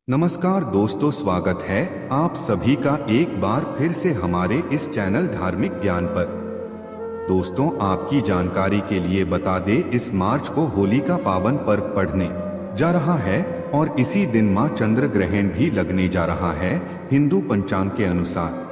नमस्कार दोस्तों, स्वागत है आप सभी का एक बार फिर से हमारे इस चैनल धार्मिक ज्ञान पर। दोस्तों, आपकी जानकारी के लिए बता दें, इस मार्च को होली का पावन पर्व पढ़ने जा रहा है और इसी दिन मां चंद्र ग्रहण भी लगने जा रहा है हिंदू पंचांग के अनुसार।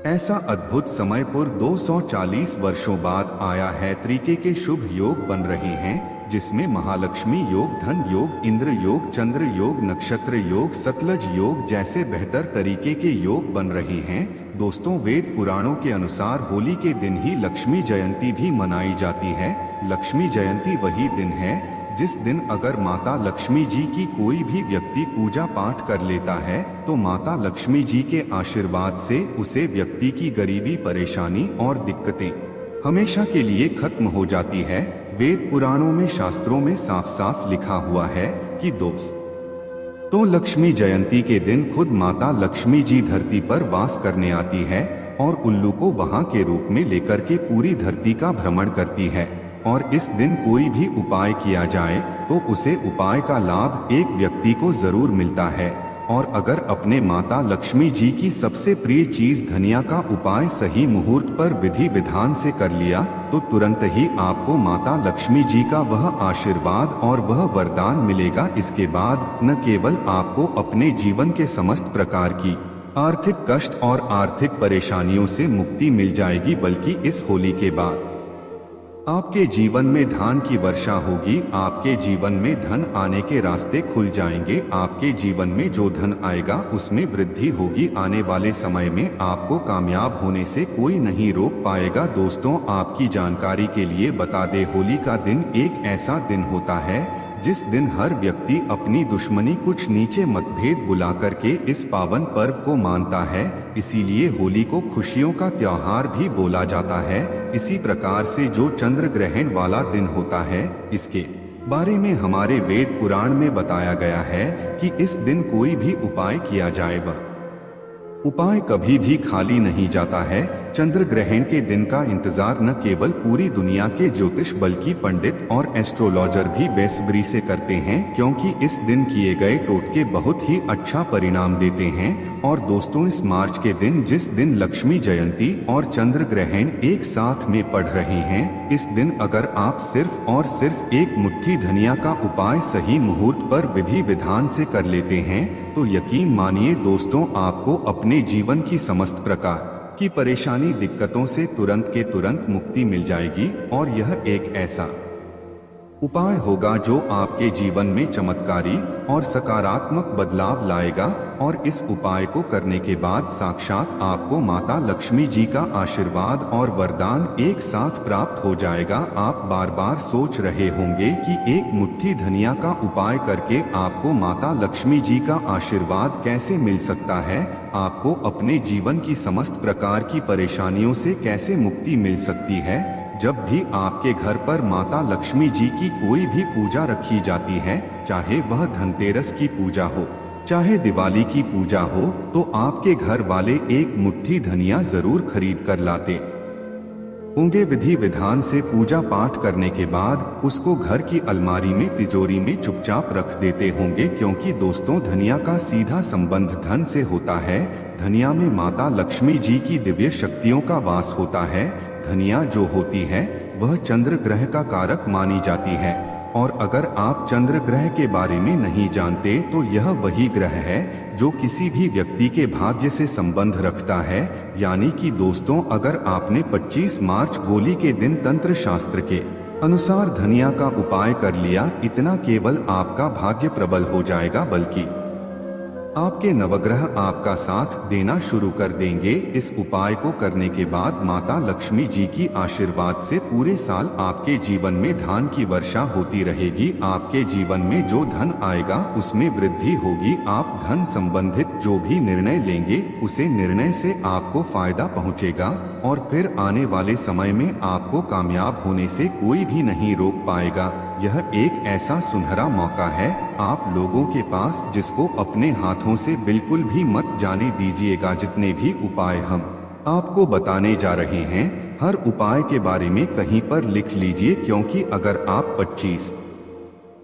ऐसा अद्भुत समय पूर्व 240 वर्षों बाद आया है। तरीके के शुभ योग बन रहे हैं जिसमें महालक्ष्मी योग, धन योग, इंद्र योग, चंद्र योग, नक्षत्र योग, सतलज योग जैसे बेहतर तरीके के योग बन रहे हैं। दोस्तों, वेद पुराणों के अनुसार होली के दिन ही लक्ष्मी जयंती भी मनाई जाती है। लक्ष्मी जयंती वही दिन है जिस दिन अगर माता लक्ष्मी जी की कोई भी व्यक्ति पूजा पाठ कर लेता है तो माता लक्ष्मी जी के आशीर्वाद से उसे व्यक्ति की गरीबी, परेशानी और दिक्कतें हमेशा के लिए खत्म हो जाती है। वेद पुराणों में, शास्त्रों में साफ साफ लिखा हुआ है कि तो लक्ष्मी जयंती के दिन खुद माता लक्ष्मी जी धरती पर वास करने आती है और उल्लू को वहां के रूप में लेकर के पूरी धरती का भ्रमण करती है। और इस दिन कोई भी उपाय किया जाए तो उसे उपाय का लाभ एक व्यक्ति को जरूर मिलता है। और अगर अपने माता लक्ष्मी जी की सबसे प्रिय चीज धनिया का उपाय सही मुहूर्त पर विधि विधान से कर लिया तो तुरंत ही आपको माता लक्ष्मी जी का वह आशीर्वाद और वह वरदान मिलेगा। इसके बाद न केवल आपको अपने जीवन के समस्त प्रकार की आर्थिक कष्ट और आर्थिक परेशानियों से मुक्ति मिल जाएगी, बल्कि इस होली के बाद आपके जीवन में धन की वर्षा होगी। आपके जीवन में धन आने के रास्ते खुल जाएंगे। आपके जीवन में जो धन आएगा उसमें वृद्धि होगी। आने वाले समय में आपको कामयाब होने से कोई नहीं रोक पाएगा। दोस्तों, आपकी जानकारी के लिए बता दे, होली का दिन एक ऐसा दिन होता है जिस दिन हर व्यक्ति अपनी दुश्मनी, कुछ नीचे मतभेद बुला करके इस पावन पर्व को मानता है। इसीलिए होली को खुशियों का त्योहार भी बोला जाता है। इसी प्रकार से जो चंद्र ग्रहण वाला दिन होता है, इसके बारे में हमारे वेद पुराण में बताया गया है कि इस दिन कोई भी उपाय किया जाए, वह उपाय कभी भी खाली नहीं जाता है। चंद्र ग्रहण के दिन का इंतजार न केवल पूरी दुनिया के ज्योतिष बल्कि पंडित और एस्ट्रोलॉजर भी बेसब्री से करते हैं, क्योंकि इस दिन किए गए टोटके बहुत ही अच्छा परिणाम देते हैं। और दोस्तों, इस मार्च के दिन, जिस दिन लक्ष्मी जयंती और चंद्र ग्रहण एक साथ में पड़ रहे हैं, इस दिन अगर आप सिर्फ और सिर्फ एक मुट्ठी धनिया का उपाय सही मुहूर्त पर विधि विधान से कर लेते हैं तो यकीन मानिए दोस्तों, आपको अपने जीवन की समस्त प्रकार की परेशानी, दिक्कतों से तुरंत के तुरंत मुक्ति मिल जाएगी। और यह एक ऐसा उपाय होगा जो आपके जीवन में चमत्कारी और सकारात्मक बदलाव लाएगा। और इस उपाय को करने के बाद साक्षात आपको माता लक्ष्मी जी का आशीर्वाद और वरदान एक साथ प्राप्त हो जाएगा। आप बार बार सोच रहे होंगे कि एक मुट्ठी धनिया का उपाय करके आपको माता लक्ष्मी जी का आशीर्वाद कैसे मिल सकता है, आपको अपने जीवन की समस्त प्रकार की परेशानियों से कैसे मुक्ति मिल सकती है। जब भी आपके घर पर माता लक्ष्मी जी की कोई भी पूजा रखी जाती है, चाहे वह धनतेरस की पूजा हो, चाहे दिवाली की पूजा हो, तो आपके घर वाले एक मुट्ठी धनिया जरूर खरीद कर लाते होंगे। विधि विधान से पूजा पाठ करने के बाद उसको घर की अलमारी में, तिजोरी में चुपचाप रख देते होंगे, क्योंकि दोस्तों, धनिया का सीधा संबंध धन से होता है। धनिया में माता लक्ष्मी जी की दिव्य शक्तियों का वास होता है। धनिया जो होती है वह चंद्र ग्रह का कारक मानी जाती है। और अगर आप चंद्र ग्रह के बारे में नहीं जानते तो यह वही ग्रह है जो किसी भी व्यक्ति के भाग्य से संबंध रखता है। यानी कि दोस्तों, अगर आपने 25 मार्च होली के दिन तंत्र शास्त्र के अनुसार धनिया का उपाय कर लिया, इतना केवल आपका भाग्य प्रबल हो जाएगा, बल्कि आपके नवग्रह आपका साथ देना शुरू कर देंगे। इस उपाय को करने के बाद माता लक्ष्मी जी की आशीर्वाद से पूरे साल आपके जीवन में धन की वर्षा होती रहेगी। आपके जीवन में जो धन आएगा उसमें वृद्धि होगी। आप धन संबंधित जो भी निर्णय लेंगे उसे निर्णय से आपको फायदा पहुंचेगा और फिर आने वाले समय में आपको कामयाब होने से कोई भी नहीं रोक पाएगा। यह एक ऐसा सुनहरा मौका है आप लोगों के पास, जिसको अपने हाथों से बिल्कुल भी मत जाने दीजिएगा। जितने भी उपाय हम आपको बताने जा रहे हैं, हर उपाय के बारे में कहीं पर लिख लीजिए, क्योंकि अगर आप 25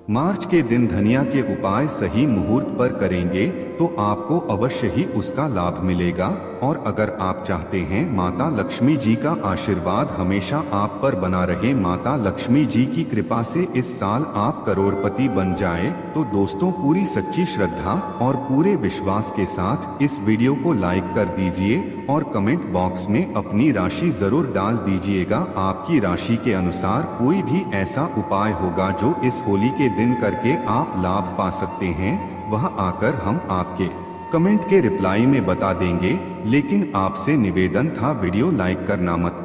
मार्च के दिन धनिया के उपाय सही मुहूर्त पर करेंगे तो आपको अवश्य ही उसका लाभ मिलेगा। और अगर आप चाहते हैं माता लक्ष्मी जी का आशीर्वाद हमेशा आप पर बना रहे, माता लक्ष्मी जी की कृपा से इस साल आप करोड़पति बन जाए, तो दोस्तों पूरी सच्ची श्रद्धा और पूरे विश्वास के साथ इस वीडियो को लाइक कर दीजिए और कमेंट बॉक्स में अपनी राशि जरूर डाल दीजिएगा। आपकी राशि के अनुसार कोई भी ऐसा उपाय होगा जो इस होली के दिन करके आप लाभ पा सकते हैं, वह आकर हम आपके कमेंट के रिप्लाई में बता देंगे। लेकिन आपसे निवेदन था वीडियो लाइक करना मत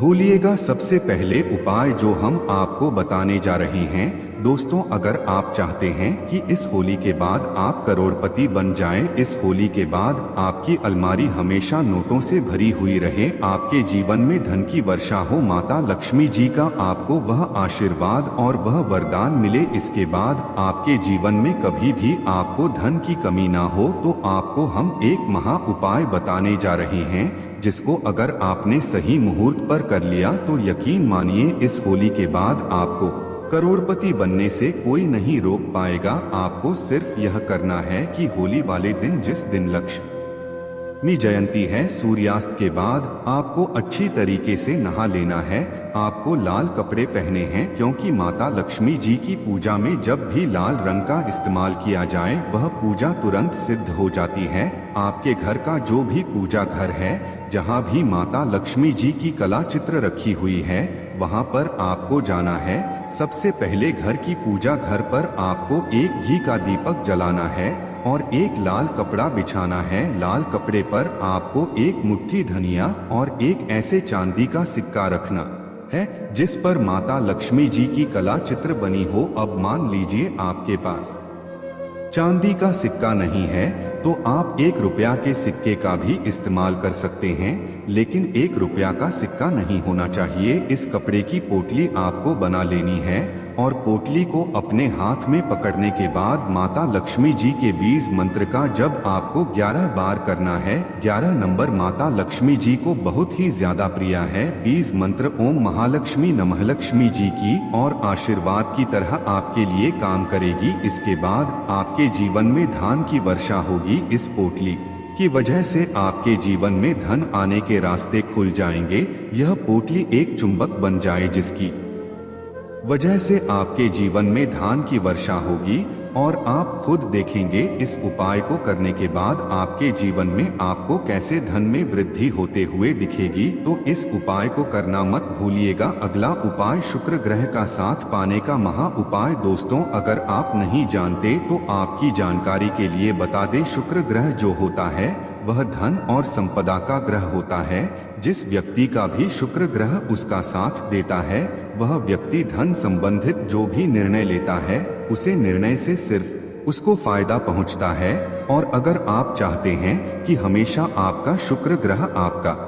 भूलिएगा। सबसे पहले उपाय जो हम आपको बताने जा रहे हैं दोस्तों, अगर आप चाहते हैं कि इस होली के बाद आप करोड़पति बन जाएं, इस होली के बाद आपकी अलमारी हमेशा नोटों से भरी हुई रहे, आपके जीवन में धन की वर्षा हो, माता लक्ष्मी जी का आपको वह आशीर्वाद और वह वरदान मिले, इसके बाद आपके जीवन में कभी भी आपको धन की कमी ना हो, तो आपको हम एक महा उपाय बताने जा रहे हैं, जिसको अगर आपने सही मुहूर्त पर कर लिया तो यकीन मानिए इस होली के बाद आपको करोड़पति बनने से कोई नहीं रोक पाएगा। आपको सिर्फ यह करना है कि होली वाले दिन, जिस दिन लक्ष्मी जयंती है, सूर्यास्त के बाद आपको अच्छी तरीके से नहा लेना है। आपको लाल कपड़े पहने हैं, क्योंकि माता लक्ष्मी जी की पूजा में जब भी लाल रंग का इस्तेमाल किया जाए वह पूजा तुरंत सिद्ध हो जाती है। आपके घर का जो भी पूजा घर है, जहाँ भी माता लक्ष्मी जी की कला चित्र रखी हुई है, वहाँ पर आपको जाना है। सबसे पहले घर की पूजा घर पर आपको एक घी का दीपक जलाना है और एक लाल कपड़ा बिछाना है। लाल कपड़े पर आपको एक मुट्ठी धनिया और एक ऐसे चांदी का सिक्का रखना है जिस पर माता लक्ष्मी जी की कला चित्र बनी हो। अब मान लीजिए आपके पास चांदी का सिक्का नहीं है तो आप 1 रुपया के सिक्के का भी इस्तेमाल कर सकते हैं, लेकिन 1 रुपया का सिक्का नहीं होना चाहिए। इस कपड़े की पोटली आपको बना लेनी है और पोटली को अपने हाथ में पकड़ने के बाद माता लक्ष्मी जी के बीज मंत्र का जब आपको 11 बार करना है। 11 नंबर माता लक्ष्मी जी को बहुत ही ज्यादा प्रिय है। बीज मंत्र ओम महालक्ष्मी नमः लक्ष्मी जी की और आशीर्वाद की तरह आपके लिए काम करेगी। इसके बाद आपके जीवन में धन की वर्षा होगी। इस पोटली की वजह से आपके जीवन में धन आने के रास्ते खुल जाएंगे। यह पोटली एक चुंबक बन जाए जिसकी वजह से आपके जीवन में धन की वर्षा होगी और आप खुद देखेंगे इस उपाय को करने के बाद आपके जीवन में आपको कैसे धन में वृद्धि होते हुए दिखेगी। तो इस उपाय को करना मत भूलिएगा। अगला उपाय शुक्र ग्रह का साथ पाने का महा उपाय। दोस्तों अगर आप नहीं जानते तो आपकी जानकारी के लिए बता दें, शुक्र ग्रह जो होता है वह धन और संपदा का ग्रह होता है। जिस व्यक्ति का भी शुक्र ग्रह उसका साथ देता है, वह व्यक्ति धन संबंधित जो भी निर्णय लेता है उसे निर्णय से सिर्फ उसको फायदा पहुंचता है। और अगर आप चाहते हैं कि हमेशा आपका शुक्र ग्रह आपका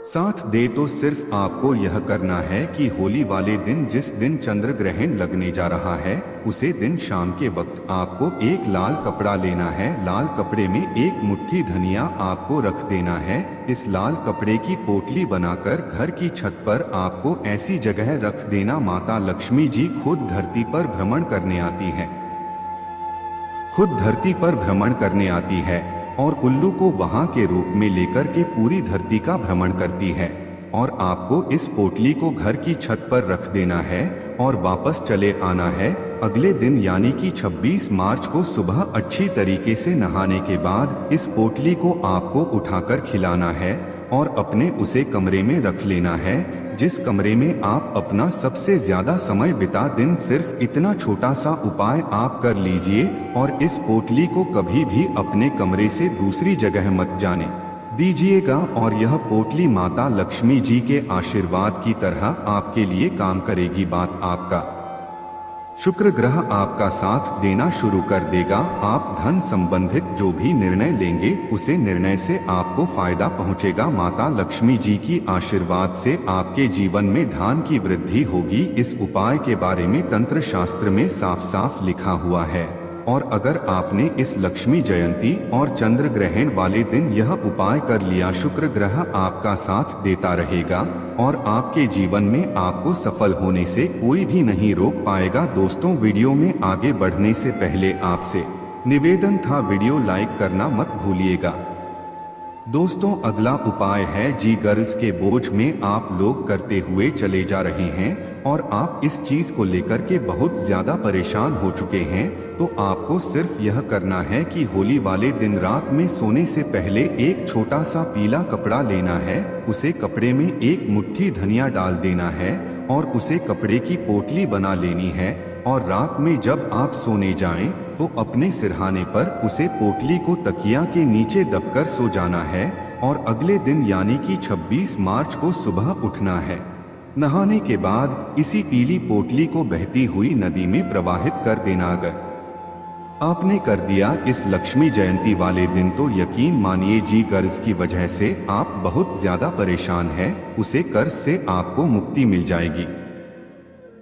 साथ दे तो सिर्फ आपको यह करना है कि होली वाले दिन, जिस दिन चंद्र ग्रहण लगने जा रहा है, उसे दिन शाम के वक्त आपको एक लाल कपड़ा लेना है। लाल कपड़े में एक मुट्ठी धनिया आपको रख देना है। इस लाल कपड़े की पोटली बनाकर घर की छत पर आपको ऐसी जगह रख देना। माता लक्ष्मी जी खुद धरती पर भ्रमण करने आती है, खुद धरती पर भ्रमण करने आती है और उल्लू को वहां के रूप में लेकर के पूरी धरती का भ्रमण करती है। और आपको इस पोटली को घर की छत पर रख देना है और वापस चले आना है। अगले दिन यानी कि 26 मार्च को सुबह अच्छी तरीके से नहाने के बाद इस पोटली को आपको उठाकर खिलाना है और अपने उसे कमरे में रख लेना है जिस कमरे में आप अपना सबसे ज्यादा समय बिता दिन। सिर्फ इतना छोटा सा उपाय आप कर लीजिए और इस पोटली को कभी भी अपने कमरे से दूसरी जगह मत जाने दीजिएगा। और यह पोटली माता लक्ष्मी जी के आशीर्वाद की तरह आपके लिए काम करेगी। बात आपका शुक्र ग्रह आपका साथ देना शुरू कर देगा। आप धन संबंधित जो भी निर्णय लेंगे उसे निर्णय से आपको फायदा पहुंचेगा। माता लक्ष्मी जी की आशीर्वाद से आपके जीवन में धन की वृद्धि होगी। इस उपाय के बारे में तंत्र शास्त्र में साफ साफ लिखा हुआ है और अगर आपने इस लक्ष्मी जयंती और चंद्र ग्रहण वाले दिन यह उपाय कर लिया, शुक्र ग्रह आपका साथ देता रहेगा और आपके जीवन में आपको सफल होने से कोई भी नहीं रोक पाएगा। दोस्तों, वीडियो में आगे बढ़ने से पहले आपसे निवेदन था, वीडियो लाइक करना मत भूलिएगा। दोस्तों, अगला उपाय है जी कर्ज के बोझ में आप लोग करते हुए चले जा रहे हैं और आप इस चीज को लेकर के बहुत ज्यादा परेशान हो चुके हैं, तो आपको सिर्फ यह करना है कि होली वाले दिन रात में सोने से पहले एक छोटा सा पीला कपड़ा लेना है, उसे कपड़े में एक मुट्ठी धनिया डाल देना है और उसे कपड़े की पोटली बना लेनी है और रात में जब आप सोने जाएं तो अपने सिरहाने पर उसे पोटली को तकिया के नीचे दबकर सो जाना है और अगले दिन यानी कि 26 मार्च को सुबह उठना है। नहाने के बाद इसी पीली पोटली को बहती हुई नदी में प्रवाहित कर देना। अगर आपने कर दिया इस लक्ष्मी जयंती वाले दिन तो यकीन मानिए जी कर्ज की वजह से आप बहुत ज्यादा परेशान हैं, उसे कर्ज से आपको मुक्ति मिल जाएगी,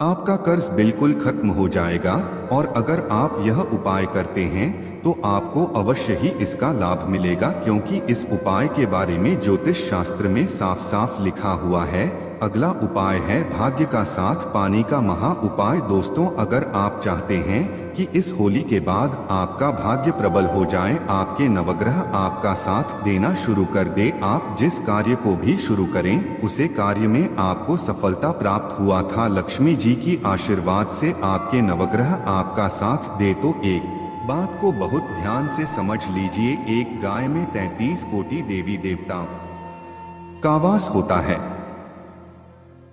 आपका कर्ज बिल्कुल खत्म हो जाएगा। और अगर आप यह उपाय करते हैं तो आपको अवश्य ही इसका लाभ मिलेगा, क्योंकि इस उपाय के बारे में ज्योतिष शास्त्र में साफ साफ लिखा हुआ है। अगला उपाय है भाग्य का साथ पाने का महा उपाय। दोस्तों, अगर आप चाहते हैं कि इस होली के बाद आपका भाग्य प्रबल हो जाए, आपके नवग्रह आपका साथ देना शुरू कर दे, आप जिस कार्य को भी शुरू करें उसे कार्य में आपको सफलता प्राप्त हुआ था, लक्ष्मी जी की आशीर्वाद से आपके नवग्रह आपका साथ दे, तो एक बात को बहुत ध्यान से समझ लीजिए, एक गाय में 33 कोटि देवी देवताओं का वास होता है।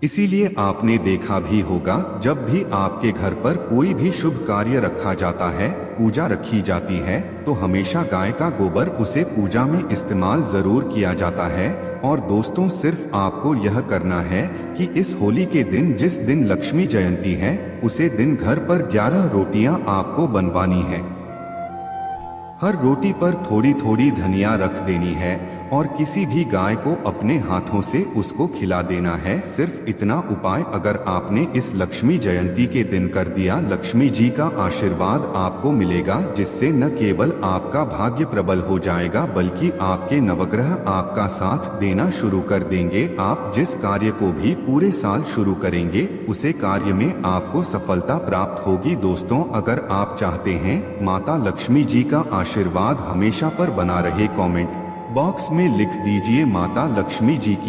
इसीलिए आपने देखा भी होगा, जब भी आपके घर पर कोई भी शुभ कार्य रखा जाता है, पूजा रखी जाती है, तो हमेशा गाय का गोबर उसे पूजा में इस्तेमाल जरूर किया जाता है। और दोस्तों, सिर्फ आपको यह करना है कि इस होली के दिन, जिस दिन लक्ष्मी जयंती है, उसे दिन घर पर 11 रोटियां आपको बनवानी है। हर रोटी पर थोड़ी थोड़ी धनिया रख देनी है और किसी भी गाय को अपने हाथों से उसको खिला देना है। सिर्फ इतना उपाय अगर आपने इस लक्ष्मी जयंती के दिन कर दिया, लक्ष्मी जी का आशीर्वाद आपको मिलेगा, जिससे न केवल आपका भाग्य प्रबल हो जाएगा बल्कि आपके नवग्रह आपका साथ देना शुरू कर देंगे। आप जिस कार्य को भी पूरे साल शुरू करेंगे उसे कार्य में आपको सफलता प्राप्त होगी। दोस्तों, अगर आप चाहते हैं माता लक्ष्मी जी का आशीर्वाद हमेशा पर बना रहे, कमेंट बॉक्स में लिख दीजिए माता लक्ष्मी जी की